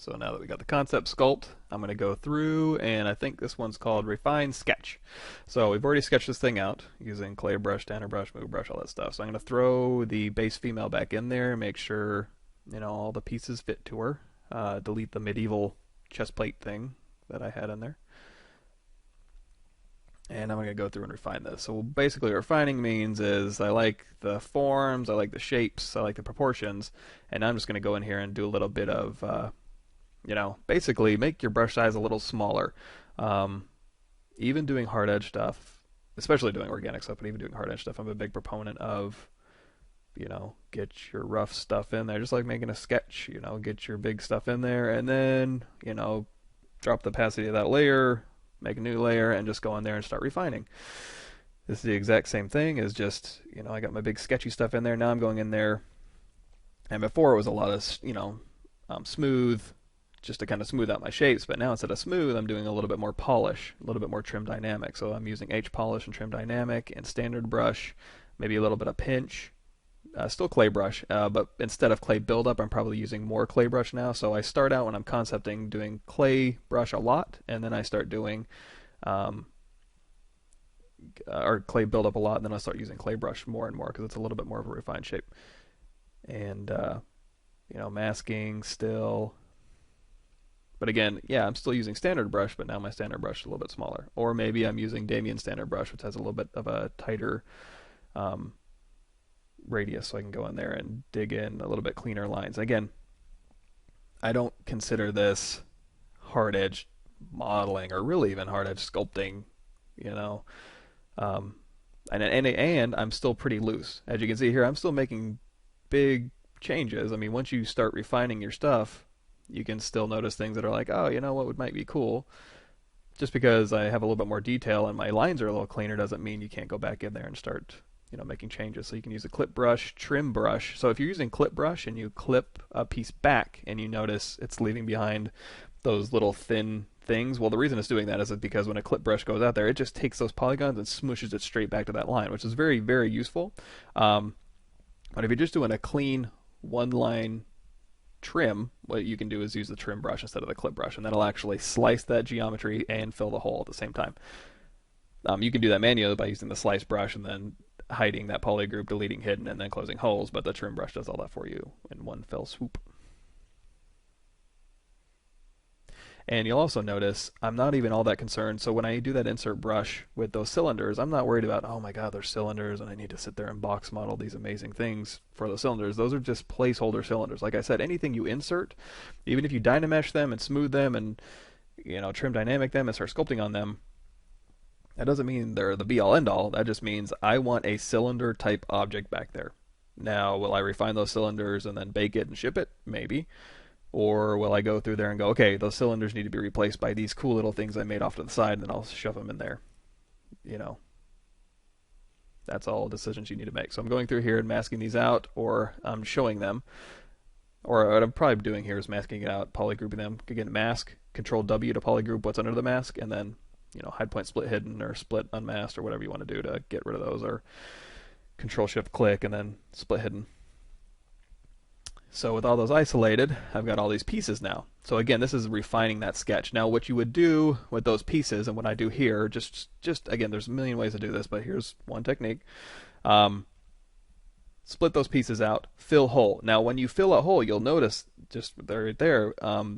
So now that we got the concept sculpt, I'm going to go through, and I think this one's called RefineSculpt. So we've already sketched this thing out using clay brush, Dynamesh, move brush, all that stuff. So I'm going to throw the base female back in there, make sure all the pieces fit to her. Delete the medieval chest plate thing that I had in there. And I'm going to go through and refine this. So basically what refining means is I like the forms, I like the shapes, I like the proportions, and I'm just going to go in here and do a little bit of, basically make your brush size a little smaller. Even doing hard edge stuff, especially doing organic stuff, but even doing hard edge stuff, I'm a big proponent of, get your rough stuff in there, just like making a sketch, get your big stuff in there, and then, drop the opacity of that layer, make a new layer, and just go in there and start refining. This is the exact same thing as just, I got my big sketchy stuff in there. Now I'm going in there, and before it was a lot of, smooth, just to kind of smooth out my shapes, but now instead of smooth, I'm doing a little bit more polish, a little bit more trim dynamic. So I'm using H polish and trim dynamic and standard brush, maybe a little bit of pinch, still clay brush, but instead of clay buildup, I'm probably using more clay brush now. So I start out when I'm concepting doing clay brush a lot, and then I start doing or clay buildup a lot, and then I start using clay brush more and more because it's a little bit more of a refined shape. And masking still. But again, yeah, I'm still using standard brush, but now my standard brush is a little bit smaller. Or maybe I'm using Damien standard brush, which has a little bit of a tighter radius, so I can go in there and dig in a little bit cleaner lines. Again, I don't consider this hard edge modeling or really even hard edge sculpting, and I'm still pretty loose. As you can see here, I'm still making big changes. I mean, once you start refining your stuff, you can still notice things that are like, oh, what might be cool. Just because I have a little bit more detail and my lines are a little cleaner doesn't mean you can't go back in there and start making changes. So you can use a clip brush, trim brush. So if you're using clip brush and you clip a piece back and you notice it's leaving behind those little thin things, well, the reason it's doing that is because when a clip brush goes out there, it just takes those polygons and smooshes it straight back to that line, which is very, very useful. But if you're just doing a clean one line trim, what you can do is use the trim brush instead of the clip brush, and that'll actually slice that geometry and fill the hole at the same time. You can do that manually by using the slice brush and then hiding that poly group, deleting hidden, and then closing holes, but the trim brush does all that for you in one fell swoop. And you'll also notice I'm not even all that concerned. So when I do that insert brush with those cylinders, I'm not worried about, oh my god, there's cylinders and I need to sit there and box model these amazing things for those cylinders. Those are just placeholder cylinders. Like I said, anything you insert, even if you Dynamesh them and smooth them and trim dynamic them and start sculpting on them, that doesn't mean they're the be-all end-all. That just means I want a cylinder type object back there. Now, will I refine those cylinders and then bake it and ship it? Maybe. Or will I go through there and go, okay, those cylinders need to be replaced by these cool little things I made off to the side, and then I'll shove them in there. That's all decisions you need to make. So I'm going through here and masking these out, or I'm showing them. Or what I'm probably doing here is masking it out, polygrouping them. Again, mask, Control W to polygroup what's under the mask, and then hide point split hidden or split unmasked or whatever you want to do to get rid of those, or Control Shift click and then split hidden. So with all those isolated, I've got all these pieces now. So again, this is refining that sketch. Now what you would do with those pieces, and what I do here, just again, there's a million ways to do this, but here's one technique. Split those pieces out, fill hole. Now when you fill a hole, you'll notice just right there,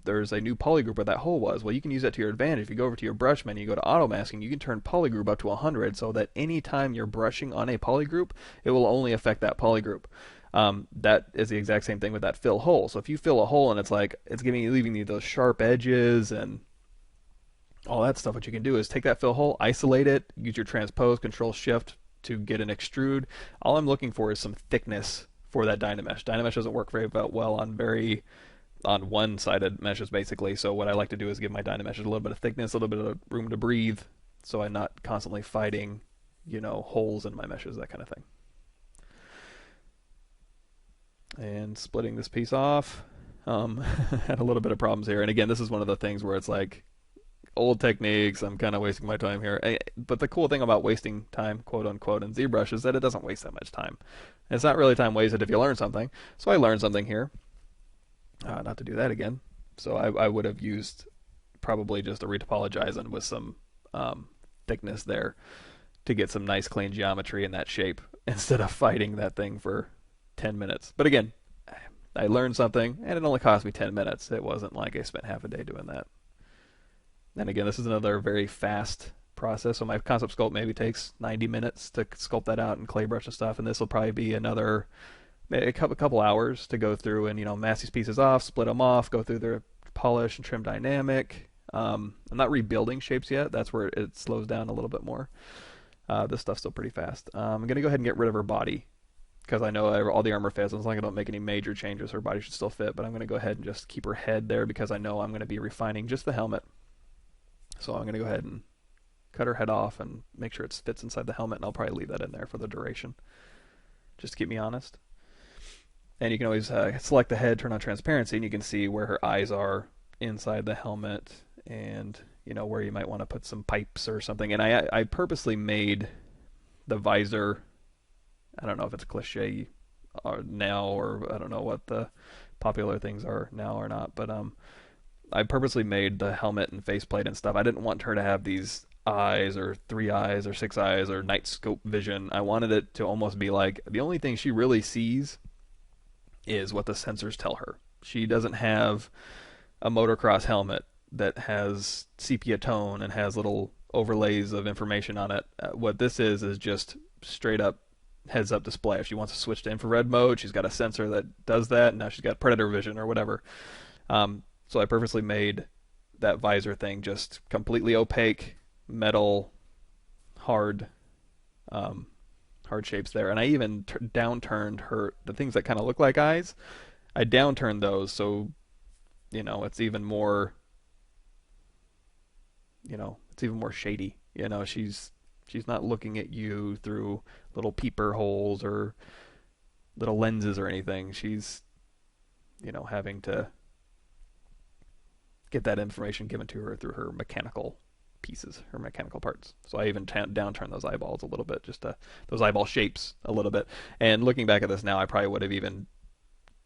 there's a new polygroup where that hole was. Well, you can use that to your advantage. If you go over to your brush menu, you go to auto masking, you can turn polygroup up to 100 so that anytime you're brushing on a polygroup, it will only affect that polygroup. That is the exact same thing with that fill hole. So if you fill a hole and it's leaving you those sharp edges and all that stuff, what you can do is take that fill hole, isolate it, use your transpose, Control Shift to get an extrude. All I'm looking for is some thickness for that Dynamesh. Dynamesh doesn't work very well on one-sided meshes basically. So what I like to do is give my Dynamesh a little bit of thickness, a little bit of room to breathe, so I'm not constantly fighting, holes in my meshes, that kind of thing. And splitting this piece off, had a little bit of problems here. And again, this is one of the things where it's like old techniques, I'm kind of wasting my time here. But the cool thing about wasting time, quote unquote, in ZBrush is that it doesn't waste that much time. It's not really time wasted if you learn something. So I learned something here. Not to do that again. So I would have used probably just a retopologizing with some thickness there to get some nice clean geometry in that shape instead of fighting that thing for 10 minutes. But again, I learned something and it only cost me 10 minutes. It wasn't like I spent half a day doing that. And again, this is another very fast process. So my concept sculpt maybe takes 90 minutes to sculpt that out in clay brush and stuff, and this will probably be another a couple hours to go through and mask these pieces off, split them off, go through their polish and trim dynamic. I'm not rebuilding shapes yet. That's where it slows down a little bit more. This stuff's still pretty fast. I'm gonna go ahead and get rid of her body because I know all the armor fits. As long as I don't make any major changes, her body should still fit. But I'm gonna go ahead and just keep her head there because I know I'm gonna be refining just the helmet. So I'm gonna go ahead and cut her head off and make sure it fits inside the helmet, and I'll probably leave that in there for the duration, just to keep me honest. And you can always select the head, turn on transparency, and you can see where her eyes are inside the helmet, and where you might want to put some pipes or something. And I purposely made the visor. I don't know if it's a cliche now, or I don't know what the popular things are now or not, but I purposely made the helmet and faceplate and stuff. I didn't want her to have these eyes or 3 eyes or 6 eyes or night scope vision. I wanted it to almost be like the only thing she really sees is what the sensors tell her. She doesn't have a motocross helmet that has sepia tone and has little overlays of information on it. What this is just straight up heads up display. If she wants to switch to infrared mode, she's got a sensor that does that, and now she's got predator vision or whatever. So I purposely made that visor thing just completely opaque, metal, hard shapes there. And I even downturned the things that kind of look like eyes. I downturned those so it's even more shady. She's not looking at you through little peeper holes or little lenses or anything. She's having to get that information given to her through her mechanical pieces, her mechanical parts. So I even downturn those eyeballs a little bit, those eyeball shapes a little bit. And looking back at this now, I probably would have even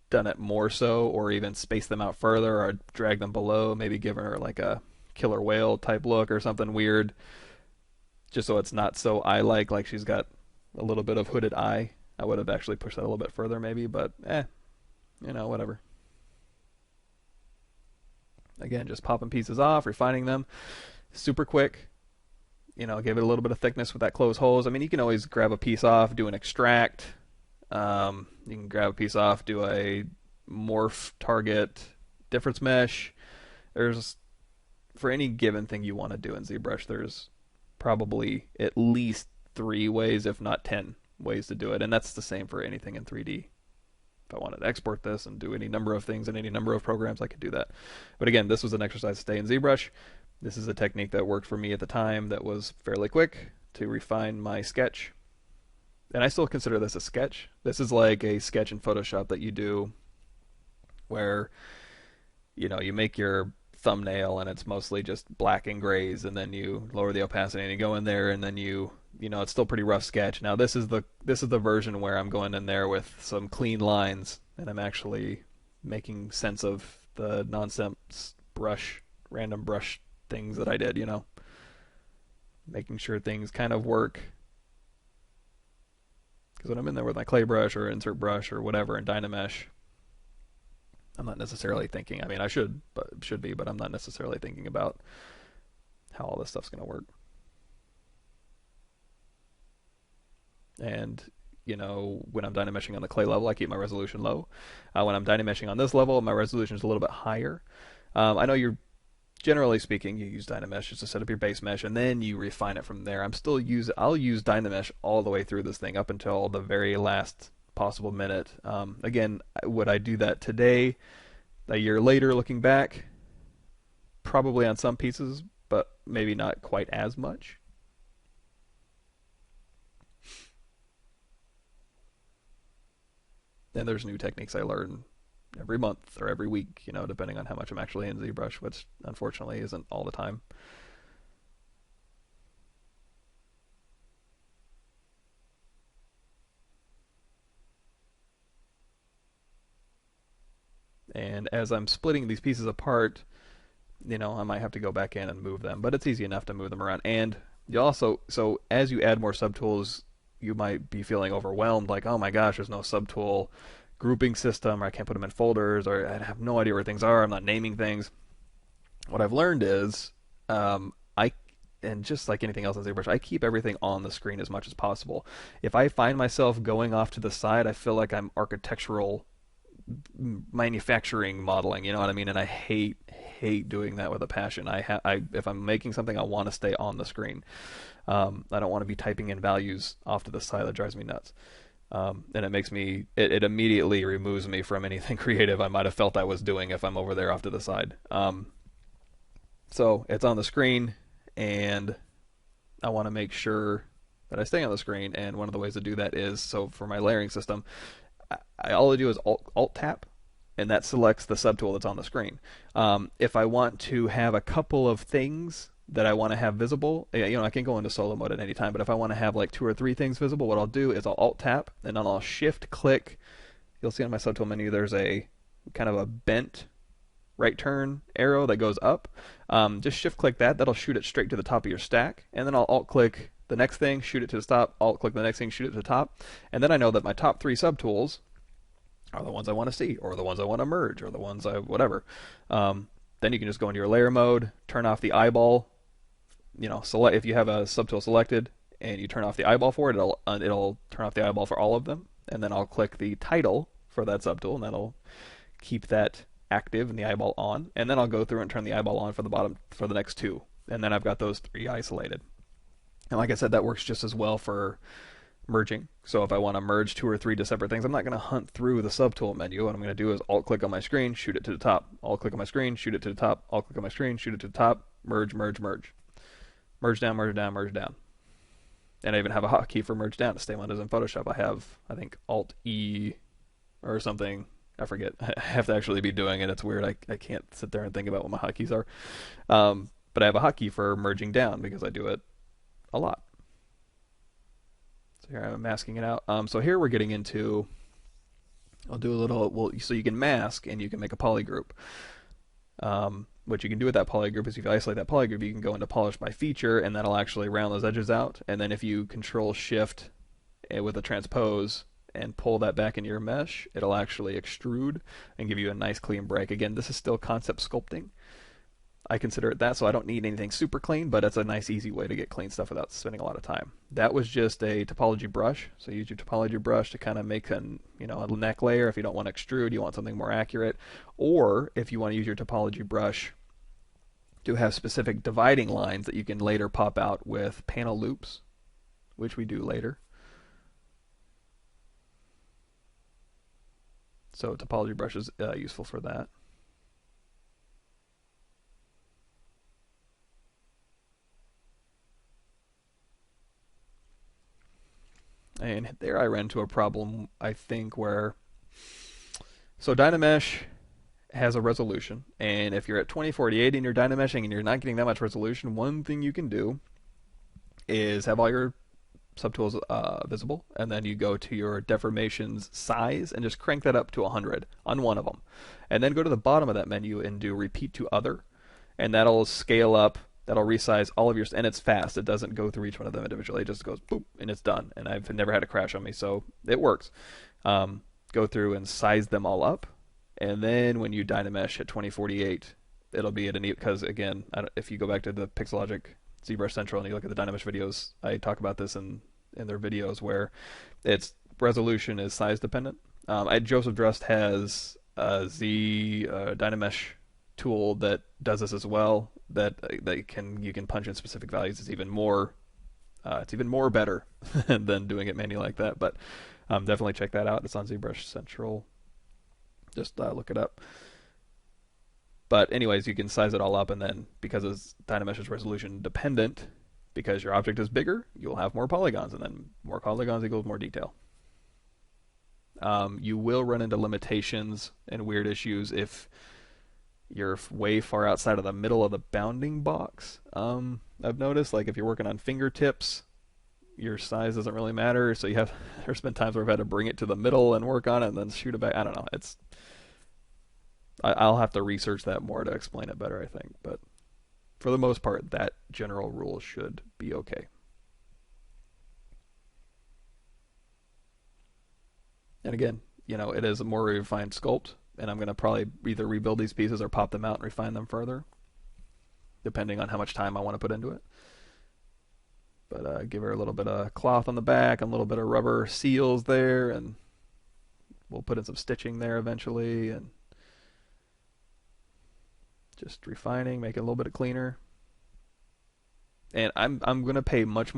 done it more so, or even spaced them out further, or drag them below, maybe given her like a killer whale type look or something weird, just so it's not so eye-like she's got a little bit of hooded eye. I would have actually pushed that a little bit further maybe, but whatever. Again, just popping pieces off, refining them, super quick. Give it a little bit of thickness with that close holes. I mean, you can always grab a piece off, do an extract. You can grab a piece off, do a morph target difference mesh. There's, for any given thing you want to do in ZBrush, there's probably at least 3 ways, if not 10 ways to do it. And that's the same for anything in 3D. If I wanted to export this and do any number of things in any number of programs, I could do that. But again, this was an exercise to stay in ZBrush. This is a technique that worked for me at the time that was fairly quick to refine my sketch. And I still consider this a sketch. This is like a sketch in Photoshop that you do where, you make your thumbnail and it's mostly just black and grays, and then you lower the opacity and you go in there, and then it's still pretty rough sketch. Now this is the version where I'm going in there with some clean lines and I'm actually making sense of the nonsense random brush things that I did, making sure things kind of work. Because when I'm in there with my clay brush or insert brush or whatever in Dynamesh, I'm not necessarily thinking, I mean I should be, but I'm not necessarily thinking about how all this stuff's going to work. And when I'm Dynameshing on the clay level, I keep my resolution low. When I'm Dynameshing on this level, my resolution is a little bit higher. I know you're generally speaking, you use Dynamesh just to set up your base mesh, and then you refine it from there. I'll use Dynamesh all the way through this thing up until the very last possible minute. Again, would I do that today, a year later, looking back? Probably on some pieces, but maybe not quite as much. And there's new techniques I learn every month or every week, depending on how much I'm actually in ZBrush, which unfortunately isn't all the time. And as I'm splitting these pieces apart, I might have to go back in and move them, but it's easy enough to move them around. And you also, so as you add more subtools, you might be feeling overwhelmed, like, oh my gosh, there's no subtool grouping system, or I can't put them in folders, or I have no idea where things are, I'm not naming things. What I've learned is, I and just like anything else in ZBrush, I keep everything on the screen as much as possible. If I find myself going off to the side, I feel like I'm architectural manufacturing modeling, you know what I mean? And I hate doing that with a passion. If I'm making something, I want to stay on the screen. I don't want to be typing in values off to the side. That drives me nuts. And it makes me, it immediately removes me from anything creative I might have felt I was doing if I'm over there off to the side. So it's on the screen, and I want to make sure that I stay on the screen. And one of the ways to do that is, so for my layering system, all I do is Alt Tap, and that selects the subtool that's on the screen. If I want to have a couple of things that I want to have visible, I can go into solo mode at any time, but if I want to have like 2 or 3 things visible, what I'll do is I'll Alt Tap, and then I'll Shift Click. You'll see on my subtool menu there's a kind of a bent right turn arrow that goes up. Just Shift Click that. That'll shoot it straight to the top of your stack, and then I'll Alt Click the next thing, shoot it to the top, Alt Click the next thing, shoot it to the top, and then I know that my top 3 subtools are the ones I want to see, or the ones I want to merge, or the ones whatever. Then you can just go into your layer mode, turn off the eyeball. Select if you have a subtool selected and you turn off the eyeball for it, it'll turn off the eyeball for all of them. And then I'll click the title for that subtool, and that'll keep that active and the eyeball on. And then I'll go through and turn the eyeball on for the bottom for the next 2, and then I've got those 3 isolated. And like I said, that works just as well for merging. So if I want to merge 2 or 3 to separate things, I'm not going to hunt through the subtool menu. What I'm going to do is Alt Click on my screen, shoot it to the top. Alt Click on my screen, shoot it to the top. Alt Click on my screen, shoot it to the top. Merge, merge, merge. Merge down, merge down, merge down. And I even have a hotkey for merge down. To stay one as in Photoshop, I have, I think, Alt E or something. I forget. I have to actually be doing it. It's weird. I can't sit there and think about what my hotkeys are. But I have a hotkey for merging down because I do it a lot. So here I'm masking it out. So here we're getting into, I'll do a little, so you can mask and you can make a poly group. What you can do with that poly group is if you isolate that poly group, you can go into polish by feature, and that'll actually round those edges out. And then if you Control Shift with a transpose and pull that back into your mesh, it'll actually extrude and give you a nice clean break. Again, this is still concept sculpting. I consider it that, so I don't need anything super clean, but it's a nice, easy way to get clean stuff without spending a lot of time. That was just a topology brush, so use your topology brush to kind of make a neck layer if you don't want to extrude, you want something more accurate, or if you want to use your topology brush to have specific dividing lines that you can later pop out with panel loops, which we do later. So topology brush is useful for that. And there I ran into a problem, I think, where, so Dynamesh has a resolution, and if you're at 2048 and you're Dynameshing and you're not getting that much resolution, one thing you can do is have all your subtools visible, and then you go to your deformations size and just crank that up to 100 on one of them. And then go to the bottom of that menu and do repeat to other, and that'll scale up, that'll resize all of your, and it's fast. It doesn't go through each one of them individually. It just goes boop, and it's done. And I've never had a crash on me, so it works. Go through and size them all up, and then when you Dynamesh at 2048, it'll be at a neat, because again, if you go back to the Pixelogic ZBrush Central and you look at the Dynamesh videos, I talk about this in their videos where its resolution is size dependent. Joseph Drust has a Dynamesh tool that does this as well. That you can punch in specific values. It's even more better than doing it manually like that. But definitely check that out. It's on ZBrush Central. Just look it up. But anyways, you can size it all up, and then because it's Dynamesh is resolution dependent, because your object is bigger, you'll have more polygons, and then more polygons equals more detail. You will run into limitations and weird issues if you're way far outside of the middle of the bounding box. I've noticed, like if you're working on fingertips, your size doesn't really matter. So there's been times where I've had to bring it to the middle and work on it, and then shoot it back. I don't know. I'll have to research that more to explain it better, I think. But for the most part, that general rule should be okay. And again, it is a more refined sculpt, and I'm going to probably either rebuild these pieces or pop them out and refine them further, depending on how much time I want to put into it. But give her a little bit of cloth on the back and a little bit of rubber seals there, and we'll put in some stitching there eventually, and just refining, make it a little bit cleaner. And I'm going to pay much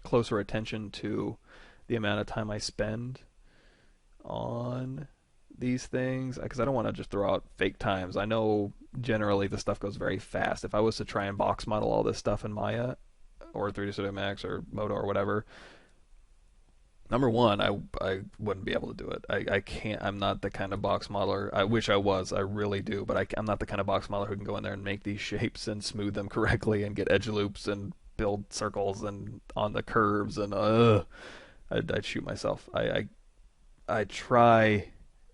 closer attention to the amount of time I spend on these things, because I don't want to just throw out fake times. I know generally the stuff goes very fast. If I was to try and box model all this stuff in Maya or 3D Studio Max or Modo or whatever, number one, I wouldn't be able to do it. I can't. I'm not the kind of box modeler. I wish I was. I really do. But I'm not the kind of box modeler who can go in there and make these shapes and smooth them correctly and get edge loops and build circles and on the curves, and I'd shoot myself. I try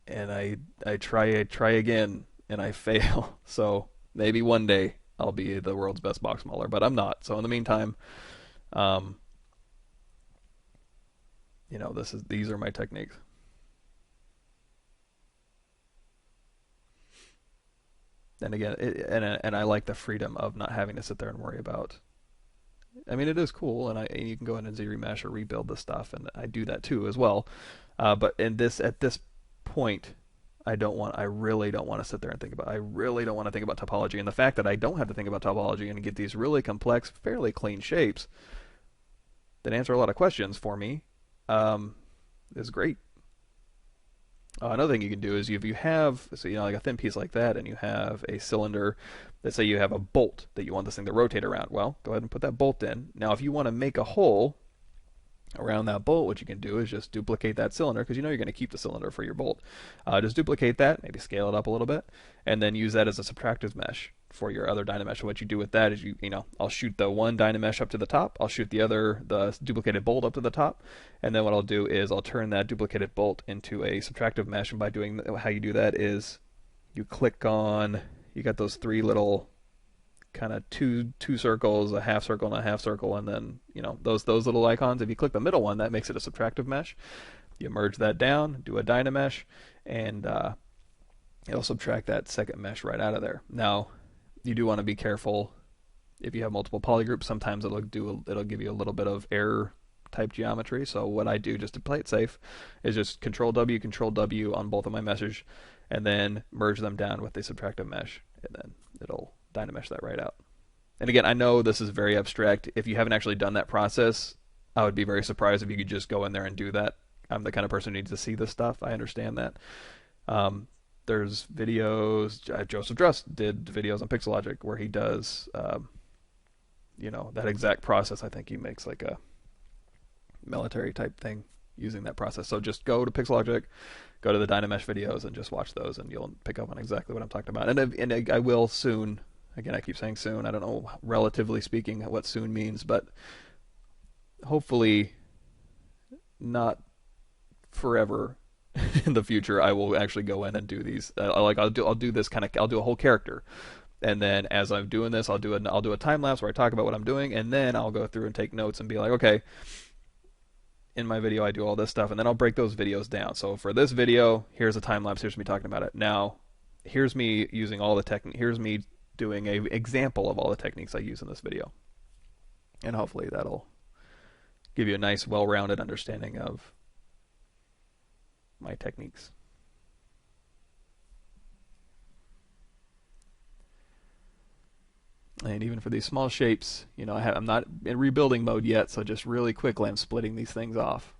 and I try again and I fail. So maybe one day I'll be the world's best box modeler, but I'm not. So in the meantime, these are my techniques. And again, and I like the freedom of not having to sit there and worry about. I mean, it is cool, and you can go in and ZRemesh or rebuild the stuff, and I do that too as well. But at this point, I really don't want to sit there and think about. I really don't want to think about topology, and the fact that I don't have to think about topology and get these really complex, fairly clean shapes that answer a lot of questions for me is great. Another thing you can do is if you have, like a thin piece like that, and you have a cylinder, let's say you have a bolt that you want this thing to rotate around. Well, go ahead and put that bolt in. Now, if you want to make a hole around that bolt, what you can do is just duplicate that cylinder, because you're going to keep the cylinder for your bolt. Just duplicate that, maybe scale it up a little bit, and then use that as a subtractive mesh for your other Dynamesh. So what you do with that is I'll shoot the one Dynamesh up to the top, I'll shoot the duplicated bolt up to the top, and then what I'll do is I'll turn that duplicated bolt into a subtractive mesh. And by doing how you do that is you click on, you got those three little kind of two circles, a half circle and a half circle, and then those little icons. If you click the middle one, that makes it a subtractive mesh. You merge that down, do a Dynamesh, and it'll subtract that second mesh right out of there. Now, you do want to be careful if you have multiple polygroups. Sometimes it'll give you a little bit of error type geometry. So what I do, just to play it safe, is just Control W on both of my meshes, and then merge them down with the subtractive mesh, and then it'll Dynamesh that right out. And again, I know this is very abstract. If you haven't actually done that process, I would be very surprised if you could just go in there and do that. I'm the kind of person who needs to see this stuff. I understand that. There's videos. Joseph Druss did videos on Pixelogic where he does, that exact process. I think he makes like a military type thing using that process. So just go to Pixelogic, go to the Dynamesh videos, and just watch those, and you'll pick up on exactly what I'm talking about. And I will soon. Again, I keep saying soon. I don't know, relatively speaking, what soon means, but hopefully not forever in the future. I will actually go in and do these. I'll do this kind of. I'll do a whole character, and then as I'm doing this, I'll do a time lapse where I talk about what I'm doing, and then I'll go through and take notes and be like, okay, in my video I do all this stuff, and then I'll break those videos down. So for this video, here's a time lapse. Here's me talking about it. Now, here's me using all the technique. Here's me doing an example of all the techniques I use in this video, and hopefully that'll give you a nice, well-rounded understanding of my techniques. And even for these small shapes, I'm not in rebuilding mode yet, so just really quickly I'm splitting these things off.